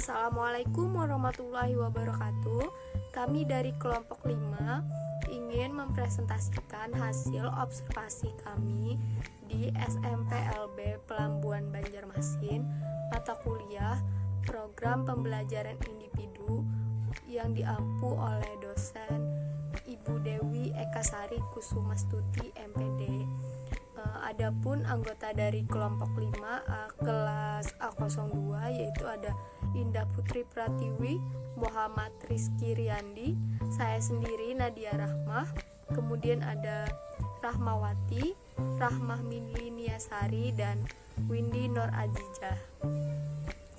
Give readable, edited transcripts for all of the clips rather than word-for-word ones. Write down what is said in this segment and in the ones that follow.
Assalamualaikum warahmatullahi wabarakatuh. Kami dari kelompok 5 ingin mempresentasikan hasil observasi kami di SMPLB Pelambuan Banjarmasin, mata kuliah program pembelajaran individu yang diampu oleh dosen Ibu Dewi Ekasari Kusumastuti MPD. Adapun anggota dari kelompok 5 kelas A02 yaitu ada Indah Putri Pratiwi, Muhammad Rizky Riyandi, saya sendiri Nadia Rahmah, kemudian ada Rahmawati, Rahmah Minli Niasari, dan Windy Nur Azizah.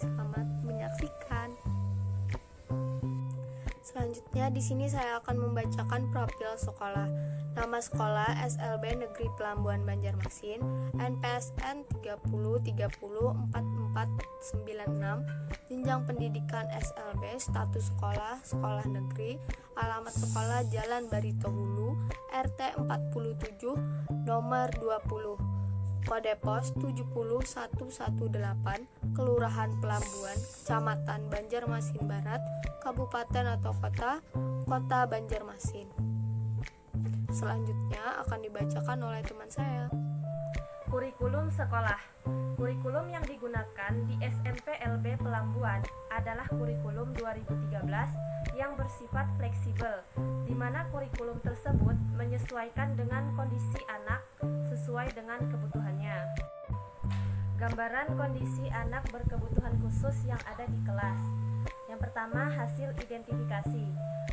Selamat menyaksikan. Selanjutnya di sini saya akan membacakan profil sekolah. Nama sekolah SLB Negeri Pelambuan Banjarmasin, NPSN 30304496, jenjang pendidikan SLB, status sekolah, sekolah negeri, alamat sekolah Jalan Barito Hulu, RT 47, nomor 20, kode pos 70118, Kelurahan Pelambuan, Kecamatan Banjarmasin Barat, Kabupaten atau Kota Banjarmasin. Selanjutnya akan dibacakan oleh teman saya. Kurikulum sekolah. Kurikulum yang digunakan di SMPLB Pelambuan adalah kurikulum 2013 yang bersifat fleksibel, di mana kurikulum tersebut menyesuaikan dengan kondisi anak sesuai dengan kebutuhannya. Gambaran kondisi anak berkebutuhan khusus yang ada di kelas. Yang pertama, hasil identifikasi.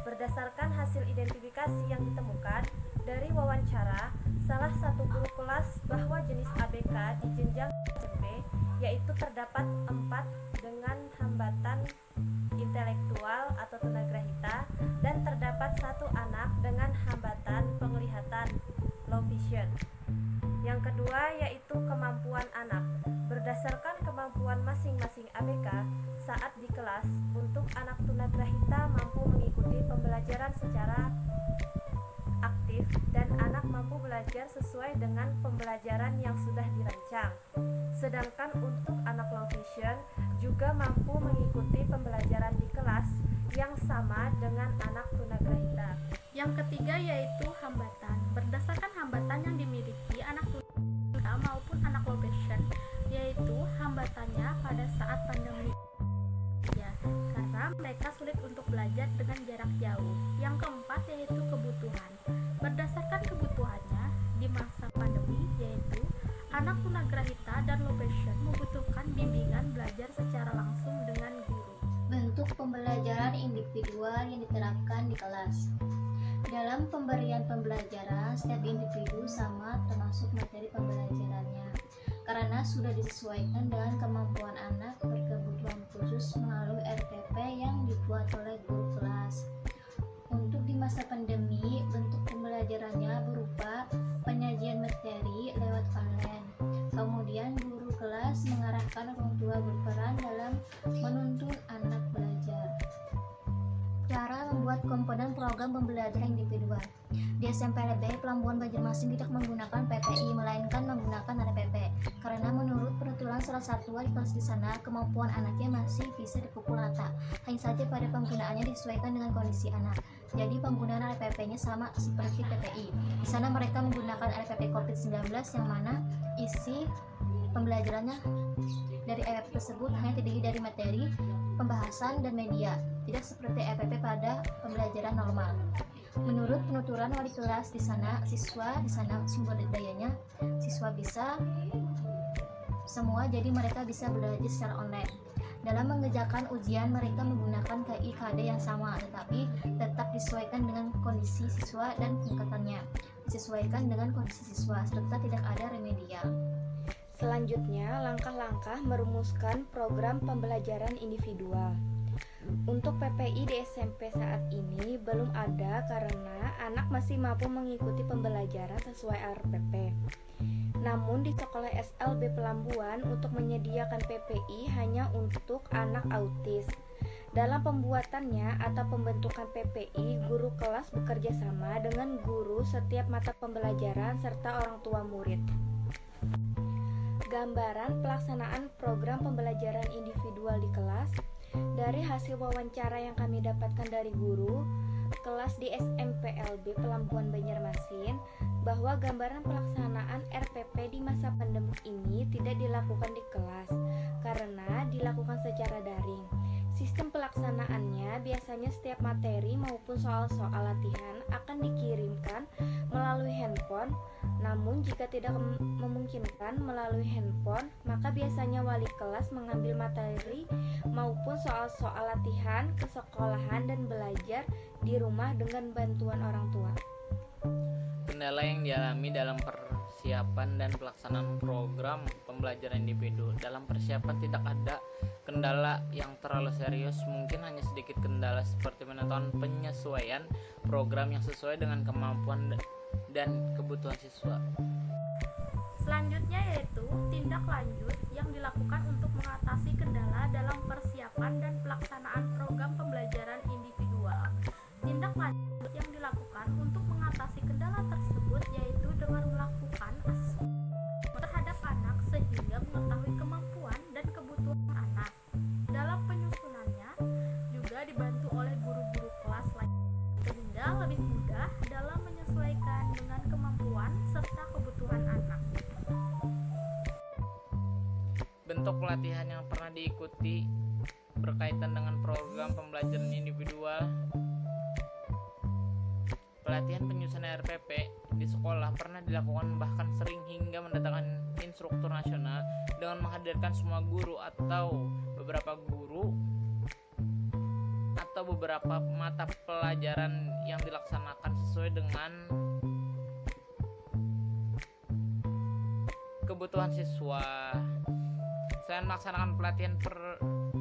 Berdasarkan hasil identifikasi yang ditemukan dari wawancara salah satu guru kelas bahwa jenis ABK di jenjang SMP yaitu terdapat 4 dengan hambatan intelektual atau tunagrahita dan terdapat 1 anak dengan hambatan penglihatan low vision. Yang kedua yaitu kemampuan anak. Berdasarkan kemampuan masing-masing ABK saat di kelas, untuk anak tunagrahita mampu mengikuti pembelajaran secara aktif dan anak mampu belajar sesuai dengan pembelajaran yang sudah dirancang. Sedangkan untuk anak low vision juga mampu mengikuti pembelajaran di kelas yang sama dengan anak tunagrahita. Yang ketiga yaitu hambatan. Berdasarkan hambatan yang dimiliki anak tunagrahita maupun anak low vision, yaitu hambatannya pada saat pandemi ya, karena mereka sulit untuk belajar dengan jarak jauh. Yang keempat yaitu kebutuhan. Berdasarkan kebutuhannya di masa pandemi, yaitu anak tunagrahita dan low vision membutuhkan bimbingan belajar secara langsung dengan guru. Bentuk pembelajaran individual yang diterapkan di kelas. Dalam pemberian pembelajaran, setiap individu sama termasuk materi pembelajarannya, karena sudah disesuaikan dengan kemampuan anak berkebutuhan khusus melalui RPP yang dibuat oleh guru kelas. Untuk di masa pandemi, bentuk pembelajarannya berupa penyajian materi lewat online. Kemudian guru kelas mengarahkan orang tua berperan dalam menuntun anak belajar. Cara membuat komponen program pembelajaran individual. Di SMPLB Pelambuan Banjarmasin tidak menggunakan PPI, melainkan menggunakan RPP. Karena menurut penuturan salah satu wali kelas di sana, kemampuan anaknya masih bisa dipukul rata. Hanya saja pada penggunaannya disesuaikan dengan kondisi anak. Jadi penggunaan RPP-nya sama seperti PPI. Di sana mereka menggunakan RPP COVID-19 yang mana isi pembelajarannya dari RPP tersebut hanya terdiri dari materi, pembahasan, dan media, tidak seperti RPP pada pembelajaran normal. Menurut penuturan wali kelas di sana, siswa di sana sumber dayanya siswa bisa semua, jadi mereka bisa belajar secara online. Dalam mengerjakan ujian, mereka menggunakan KIKD yang sama, tetapi tetap disesuaikan dengan kondisi siswa dan tingkatannya, disesuaikan dengan kondisi siswa, serta tidak ada remedial. Selanjutnya, langkah-langkah merumuskan program pembelajaran individual. Untuk PPI di SMP saat ini belum ada karena anak masih mampu mengikuti pembelajaran sesuai RPP. Namun di sekolah SLB Pelambuan untuk menyediakan PPI hanya untuk anak autis. Dalam pembuatannya atau pembentukan PPI, guru kelas bekerja sama dengan guru setiap mata pembelajaran serta orang tua murid. Gambaran pelaksanaan program pembelajaran individual di kelas. Dari hasil wawancara yang kami dapatkan dari guru kelas di SMP LB Pelambuan Banjarmasin, bahwa gambaran pelaksanaan RPP di masa pandemi ini tidak dilakukan di kelas karena dilakukan secara daring. Sistem pelaksanaannya biasanya setiap materi maupun soal-soal latihan akan dikirimkan melalui handphone. Namun jika tidak memungkinkan melalui handphone, maka biasanya wali kelas mengambil materi maupun soal-soal latihan ke sekolahan dan belajar di rumah dengan bantuan orang tua. Kendala yang dialami dalam persiapan dan pelaksanaan program pembelajaran individu. Dalam persiapan tidak ada kendala yang terlalu serius, mungkin hanya sedikit kendala seperti menentukan penyesuaian program yang sesuai dengan kemampuan dan kebutuhan siswa. Selanjutnya yaitu tindak lanjut yang dilakukan untuk mengatasi kendala dalam persiapan dan pelaksanaan program pembelajaran individual. Tindak lanjut yang dilakukan untuk mengatasi kendala tersebut yaitu dengan melakukan asesmen terhadap anak sehingga mengetahui kemampuan dan kebutuhan anak. Dalam penyusunannya juga dibantu oleh guru-guru kelas lain sehingga lebih mudah dalam menyesuaikan dengan kemampuan serta kebutuhan anak. Bentuk pelatihan yang pernah diikuti berkaitan dengan program pembelajaran individual. Pelatihan penyusunan RPP di sekolah pernah dilakukan, bahkan sering hingga mendatangkan instruktur nasional dengan menghadirkan semua guru atau beberapa guru atau beberapa mata pelajaran yang dilaksanakan sesuai dengan kebutuhan siswa. Selain melaksanakan pelatihan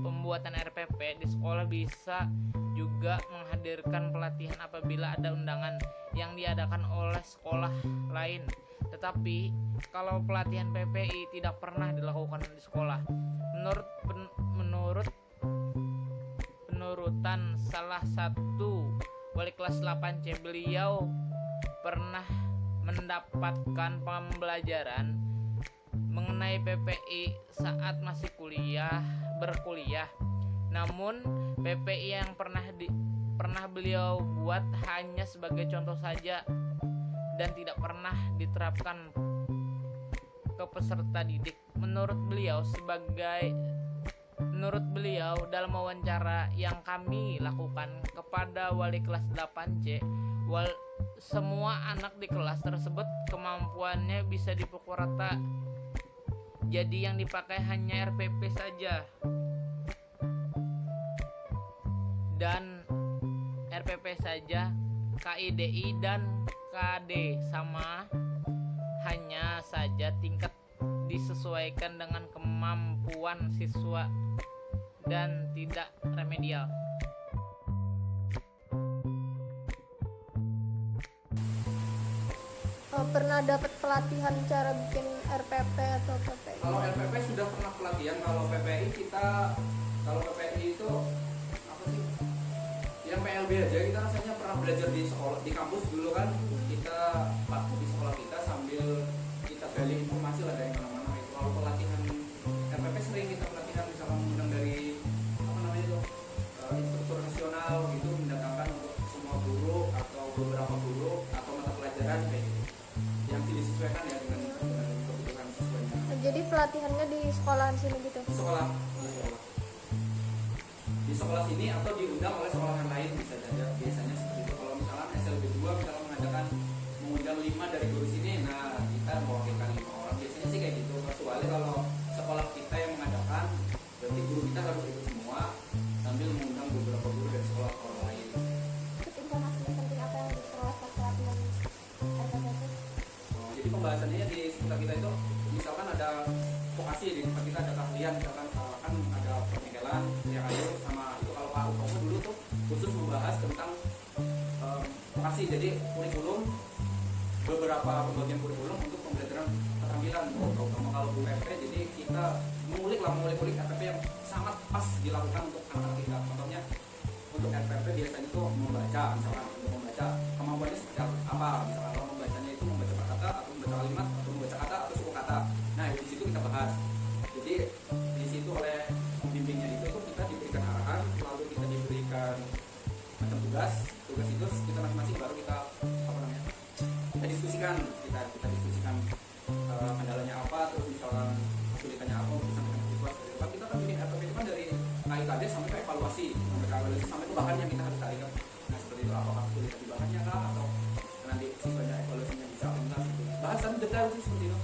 pembuatan RPP di sekolah, bisa juga menghadirkan pelatihan apabila ada undangan yang diadakan oleh sekolah lain. Tetapi kalau pelatihan PPI tidak pernah dilakukan di sekolah, menurut penurutan salah satu wali kelas 8C, beliau pernah mendapatkan pembelajaran mengenai PPI saat masih berkuliah. Namun PPI yang pernah beliau buat hanya sebagai contoh saja dan tidak pernah diterapkan ke peserta didik. Menurut beliau dalam wawancara yang kami lakukan kepada wali kelas 8C, semua anak di kelas tersebut kemampuannya bisa dipukul rata. Jadi yang dipakai hanya RPP saja. Dan RPP saja, KIDI dan KD sama, hanya saja tingkat disesuaikan dengan kemampuan siswa dan tidak remedial. Pernah dapat pelatihan cara bikin RPP atau PPI? Kalau RPP sudah pernah pelatihan. Kalau PPI itu apa sih? Yang PLB aja kita rasanya pernah belajar di sekolah, di kampus dulu kan. Kita di sekolah kita sambil kita gali informasi lah dari mana-mana itu. Kalau pelatihan RPP sering kita pelatihan, misalkan mengundang dari instruktur nasional gitu, mendatangkan untuk semua guru atau beberapa guru atau mata pelajaran kayak gitu, yang disesuaikan ya dengan kebutuhan siswanya. Jadi pelatihannya di sekolahan sini gitu? Di sekolah sini atau diundang oleh sekolahan lain bisa saja, biasanya seperti itu. Kalau misalnya SLB 2 misalnya mengundang 5 dari guru sini, nah kita mewakilkan 5 orang, biasanya sih kayak gitu. Kecuali kalau sekolah kita yang mengadakan, berarti guru kita harus ikut semua sambil mengundang beberapa guru dari sekolah-sekolah lain. Informasi penting apa yang diperoleh pas pelatihan RPP? Jadi pembahasannya di sekolah kita itu, misalkan ada vokasi, di tempat kita ada keahlian, misalkan kan ada pernikahan, ya kayu sama itu. Kalau Pak Utomo dulu tuh khusus membahas tentang vokasi, jadi kurikulum, beberapa pembagian kurikulum untuk pembelajaran keterampilan. Kalau UMP, jadi kita mengulik RPP yang sangat pas dilakukan untuk anak-anak kita. Contohnya untuk RPP biasanya itu membaca, misalkan untuk membaca kemampuannya seperti apa, misalkan kalau membacanya itu membaca kata atau membaca kalimat atau membaca kata atau suku kata. Nah di situ kita bahas. Jadi di situ oleh pembimbingnya itu tuh kita diberikan arahan kita diskusikan kendalanya apa, terus misalkan kesulitannya apa untuk disampaikan ke siswa. Kalau kita kan bikin RPP itu kan dari KIKD sampai ke evaluasi sampai ke bahannya kita harus cari kan. Nah seperti itu, apakah kesulitan di bahannya kah, atau nanti siswanya evaluasinya bisa apa enggak, bahasan detail sih seperti itu.